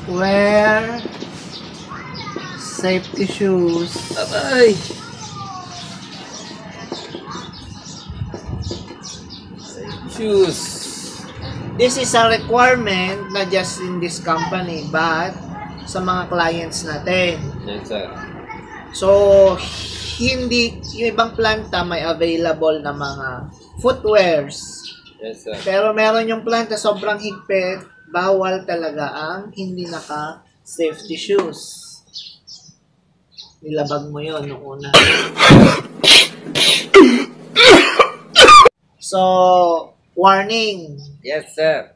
Wear safety shoes. Aray! Shoes. This is a requirement not just in this company but sa mga clients natin. Yes, sir. So, hindi yung ibang planta may available na mga footwears. Yes, sir. Pero meron yung planta sobrang higpit, bawal talaga ang hindi naka-safety shoes. Nilabag mo yon nung una. So, warning. Yes, sir.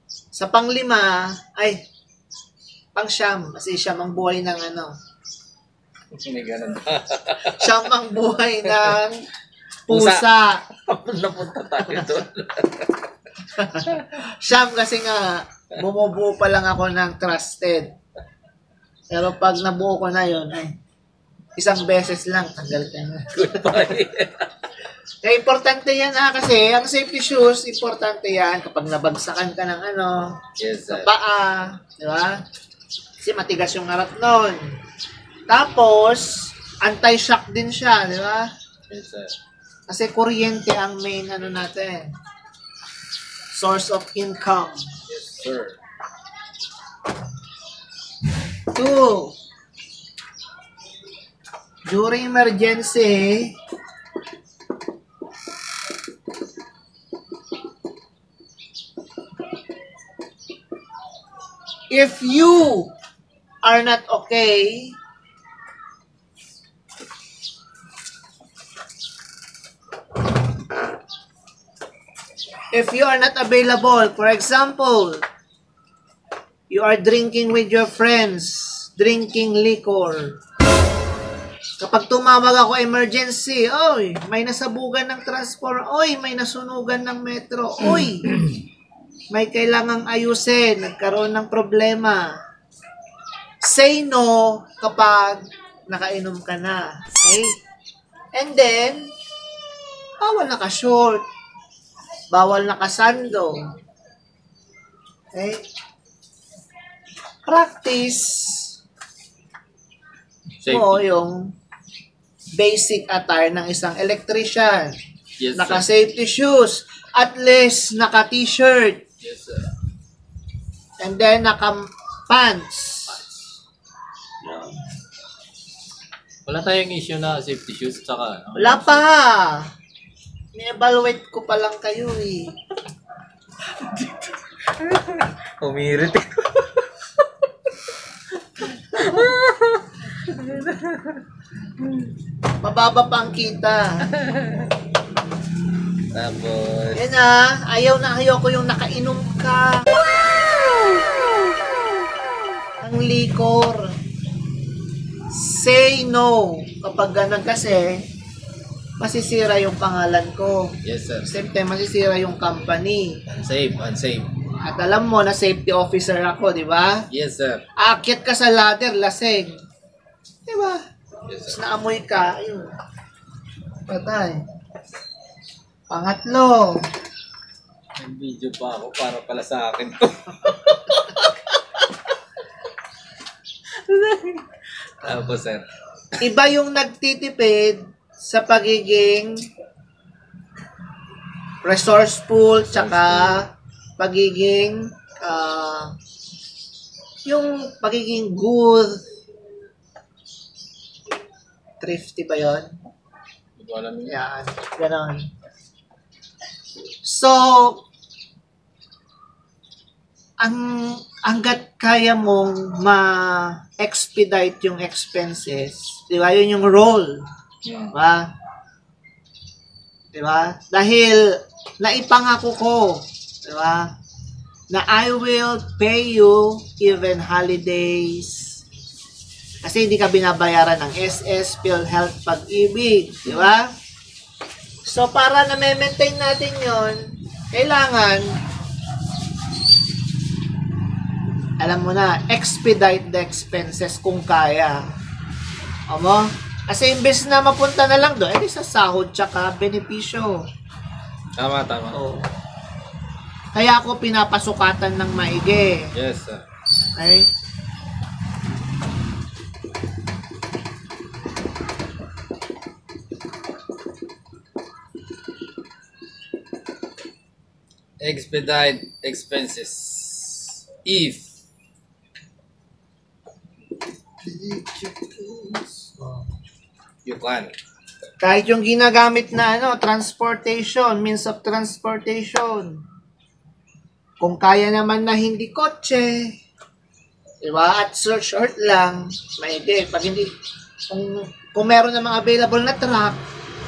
Sa panglima, pang-siyam. Kasi siyam ang buhay ng ano. May ganun pa. Siyam ang buhay ng pusa. Napunta tayo doon. Siyam kasi nga, bumubuo pa lang ako ng trusted. Pero pag nabuo ko na yun, isang beses lang, tanggal ka na. Goodbye. Kaya importante yan kasi ang safety shoes, importante yan kapag nabagsakan ka ng Yes, sa sir. paa, di ba? Kasi matigas yung harap nun. Tapos, anti-shock din siya, di ba? Yes, sir. Kasi kuryente ang main natin. Source of income. Yes, sir. 2. During emergency, if you are not okay, if you are not available, for example, you are drinking with your friends, drinking liquor. Kapag tumawag ako emergency, oy, may nasabugan ng transformer, oy, may nasunugan ng metro, oy, may kailangang ayusin, nagkaroon ng problema. Say no kapag nakainom ka na. Okay? And then, bawal naka-short, bawal naka-sando. Okay? Practice mo yung basic attire ng isang electrician. Yes, sir. Naka-safety shoes, at least naka-t-shirt, Yes, sir. and then naka-pants. Wala tayong issue na safety shoes tsaka Wala pa. Ni-evaluate ko pa lang kayo eh. Umirit. Mababa pa ang kita. Tapos, Yan ayaw na ayaw ko yung nakainom ka. Ang liquor. Say no. Kapag ganun kasi, masisira yung pangalan ko. yes, sir. Same time, masisira yung company. Unsafe, unsafe. At alam mo na safety officer ako, di ba? Yes, sir. Aakyat ka sa ladder, lasing. Di ba? Yes, Tapos sir. naamoy ka, ayun. Patay. Pangatlo, May video pa ako para pala sa akin to. Tapos, sir. iba yung nagtitipid sa pagiging resourceful, tsaka pagiging yung pagiging good, thrifty ba yun? Hindi ko alam yun. Yan, ganon. So, hanggat kaya mong ma-expedite yung expenses, di ba? Yun yung role. Di ba? Di ba? Dahil naipangako ko, di ba? Na I will pay you even holidays. Kasi hindi ka binabayaran ng SS, PhilHealth, Pag-ibig. Di ba? So, para na maintain natin yon, kailangan, alam mo na, expedite the expenses kung kaya. Amo? Kasi imbes na mapunta na lang doon, sa sahod tsaka benepisyo. Tama, tama. Oh. Kaya ako pinapasukatan ng maigi. Yes, sir. Okay? Expedite expenses. If you can. Kahit yung ginagamit na transportation, means of transportation. Kung kaya naman na hindi kotse, diba? At short lang, maigi. Pag hindi, kung meron namang available na truck,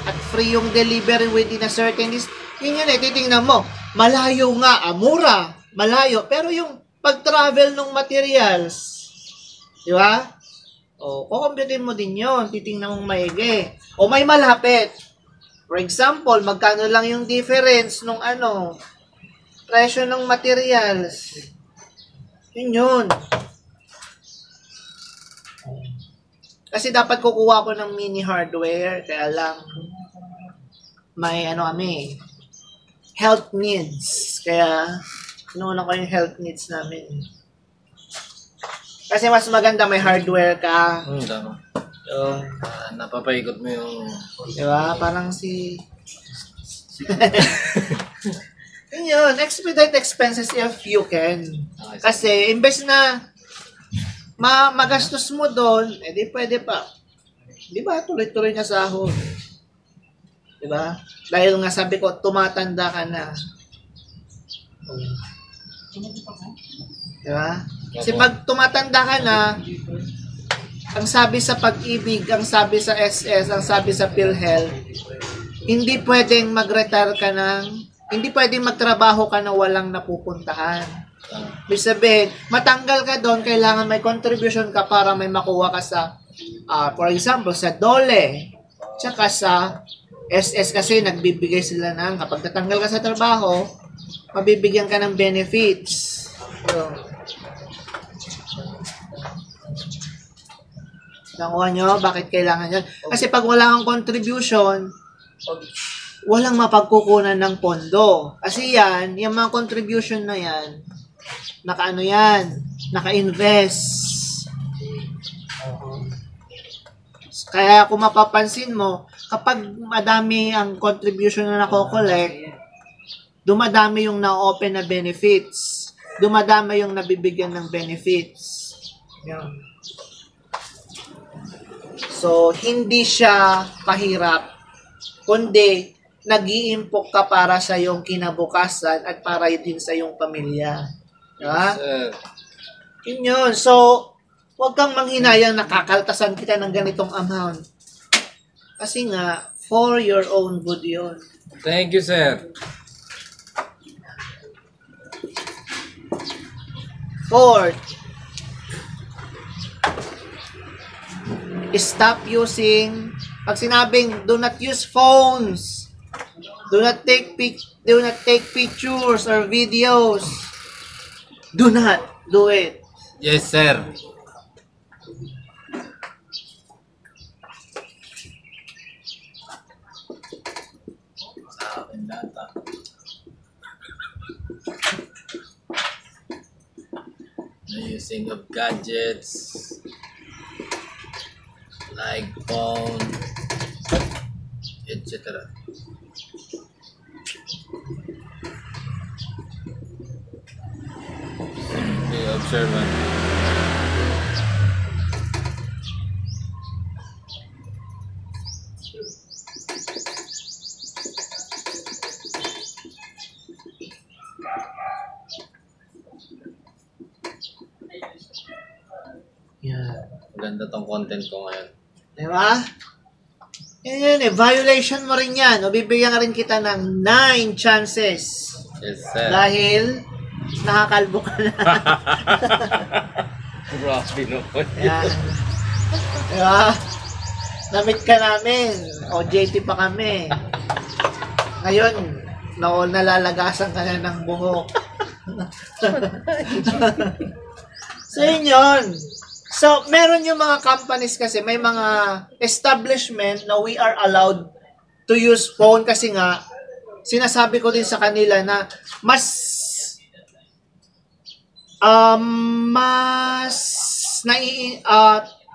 at free yung delivery within a certain distance, yun titingnan mo. Malayo nga, mura, malayo. Pero yung pag-travel ng materials, di ba? O, kukumpitin mo din yun. Titingnan mong maigi. O may malapit. For example, magkano lang yung difference nung presyo ng materials. Yun. Kasi dapat kukuha ko ng mini hardware, kaya lang may kami, health needs. Kaya inuuna ko yung health needs namin. Kasi mas maganda may hardware ka. Tama. So, Napapaikot mo yung... diba? Parang yun, expedite expenses if you can. Kasi, imbes na magastos mo doon, di pwede pa. Di ba? Tuloy-tuloy na sahod. Di ba? Dahil nga sabi ko, tumatanda ka na. Di ba? Kasi pag tumatanda ka na, ang sabi sa Pag-ibig, ang sabi sa SS, ang sabi sa PhilHealth, hindi pwedeng mag-retire ka hindi pwedeng magtrabaho ka na walang napupuntahan. Ibig sabihin, matanggal ka doon, kailangan may contribution ka para may makuha ka sa, for example, sa DOLE, tsaka sa SS kasi nagbibigay sila kapag natanggal ka sa trabaho, mabibigyan ka ng benefits. So, nakuha nyo, bakit kailangan yan? Kasi pag wala kang contribution, walang mapagkukunan ng pondo. Kasi yung mga contribution na yan, naka-invest. Kaya kung mapapansin mo, kapag madami ang contribution na nako-collect, dumadami yung na-open na benefits. Dumadami yung nabibigyan ng benefits. Yan. So, hindi siya pahirap, kundi nag-iimpok ka para sa iyong kinabukasan at para din sa iyong pamilya. Diba? Yun. So, huwag kang manghinayang nakakaltasan kita ng ganitong amount. Kasi nga, for your own good yun. Thank you, sir. Fourth, stop using, pag sinabing do not use phones, do not take pictures or videos, do not do it. Yes, sir. Sa akin data. The using of gadgets like phone, etc. Be observant. Yeah. Ganda tong content ko ngayon. Diba? Yan violation mo rin yan. O bibigyan ka rin kita ng 9 chances. Yes, sir. Dahil nakakalbo ka na. Grabe naman. Yan. Diba? Namit ka namin. OJT pa kami. Ngayon, nalalagasan ka na ng buhok. So, yun. So, meron yung mga companies kasi, may mga establishment na we are allowed to use phone kasi nga, sinasabi ko din sa kanila na mas Mas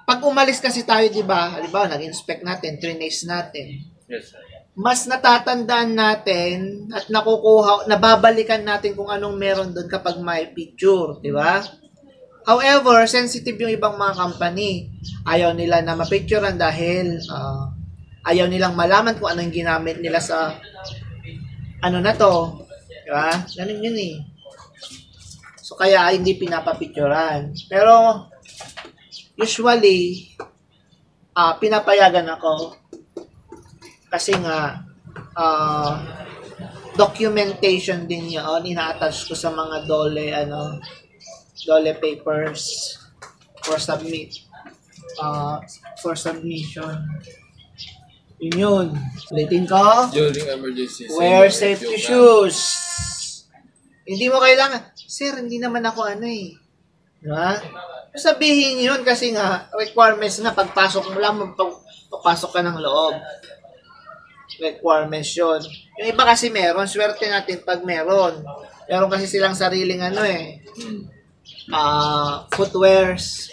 pag umalis kasi tayo, 'di ba? Halimbawa, nag-inspect natin, trinace natin. Yes, sir. Mas natatandaan natin at nababalikan natin kung anong meron doon kapag may picture, 'di ba? However, sensitive yung ibang mga company. Ayaw nila na mapicturean dahil ayaw nilang malaman kung anong ginamit nila sa ano na to. 'Di ba? Ganun yun eh. So, kaya hindi pinapapicturean. Pero, usually, pinapayagan ako. Kasi nga, documentation din yun. Ina-attach ko sa mga dole papers for submission. Yun yun. Ulitin ko. During emergency. Wear safety shoes. Hindi mo kailangan, sir, hindi naman ako Diba? Sabihin yun kasi nga, requirements na pagpasok mo lang, papasok ka ng loob. Requirements yun. Yung iba kasi meron, swerte natin pag meron. Meron kasi silang sariling footwears.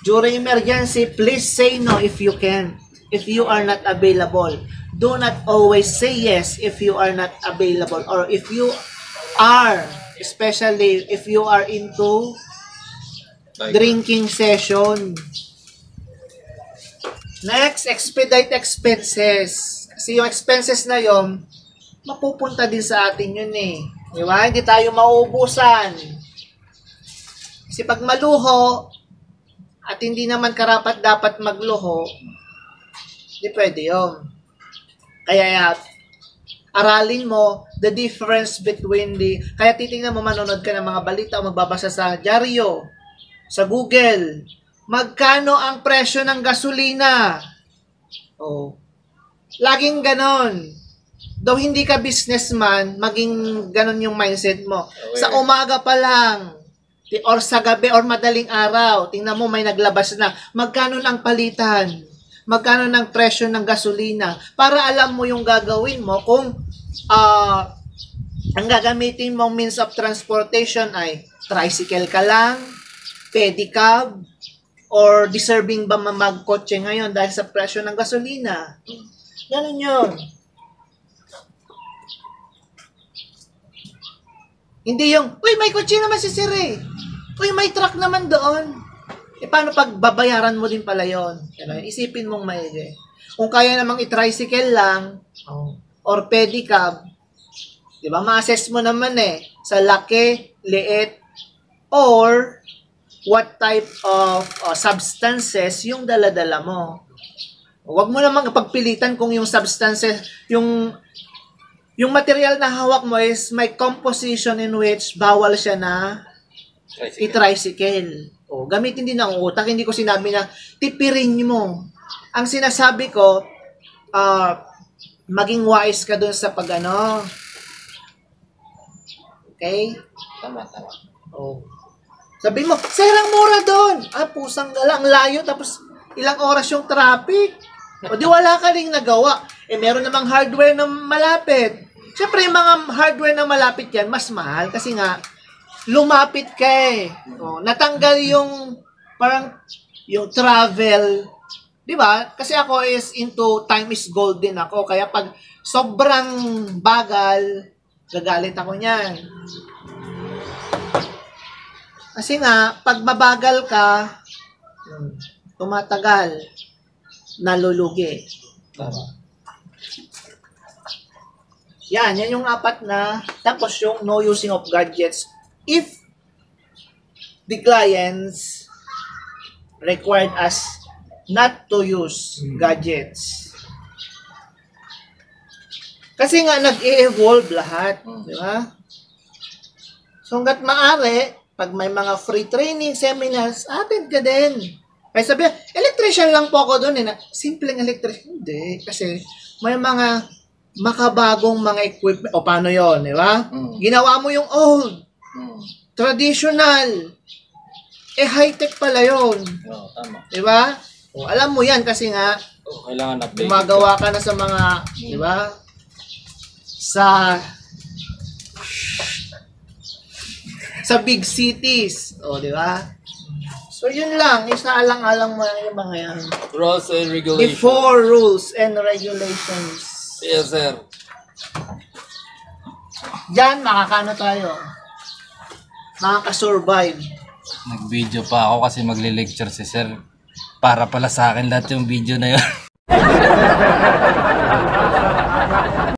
During emergency, please say no if you can. If you are not available. Do not always say yes if you are not available or if you are, especially if you are into drinking session. Next, expedite expenses. Kasi yung expenses na yon, mapupunta din sa atin yun eh. Di ba? Hindi tayo mauubusan. Kasi pag maluho, at hindi naman karapat dapat magluho, hindi pwede yun. Kaya aralin mo the difference between kaya titingnan mo, manonood ka ng mga balita o magbabasa sa dyaryo, sa Google, magkano ang presyo ng gasolina? Laging ganon. Though hindi ka businessman, maging ganon yung mindset mo. Sa umaga pa lang, or sa gabi, or madaling araw, tingnan mo may naglabas na, magkano ang palitan? Magkano ng presyo ng gasolina? Para alam mo yung gagawin mo kung ang gagamitin mong means of transportation ay tricycle ka lang, pedicab, or deserving ba magkotse ngayon dahil sa presyo ng gasolina. Ganun yun. Hindi yung, uy, may kotse naman si Sir eh. Uy, may truck naman doon. Paano pag babayaran mo din pala yun? Isipin mong maigi. Kung kaya namang i-tricycle lang, or pedicab, di ba, ma-assess mo naman sa laki, liit, or what type of substances yung dala-dala mo. Huwag mo namang pagpilitan kung yung substances, yung material na hawak mo is may composition in which bawal siya na i-tricycle. Gamitin din ang utak. Hindi ko sinabi na tipirin mo. Ang sinasabi ko, maging wise ka dun sa Okay? Tama. Sabi mo, sir, ang mura doon. Pusang gala, ang layo, tapos ilang oras yung traffic. Di wala ka ring nagawa. Meron namang hardware na malapit. Siyempre, yung mga hardware na malapit yan, mas mahal kasi nga, lumapit ka natanggal yung parang yung travel. Di ba? Kasi ako is into time is gold din ako. Kaya pag sobrang bagal, gagalit ako niyan. Kasi nga, pag mabagal ka, tumatagal, nalulugi. Yan yung apat na. Tapos yung no using of gadgets. If the clients required us not to use gadgets. Kasi nga nag-e-evolve lahat, di ba? So hangga't maaari, pag may mga free training, seminars, attend ka din. Kaya sabi, electrician lang po ako doon simpleng electrician. Hindi, kasi may mga makabagong mga equipment. O paano yon, di ba? Ginawa mo yung old. Traditional. High-tech pala yun. Tama. Di ba? Alam mo yan kasi nga, kailangan update. gumagawa ka na sa mga, di ba? Sa sa big cities. O, di ba? So, yun lang. Isaalang-alang mo yung mga yan. Rules and The regulations. 4 rules and regulations. Yes, sir. Diyan, makakano tayo. Makakasurvive. Nag-video pa ako kasi magle-lecture si sir. Para pala sa akin lahat yung video na yun.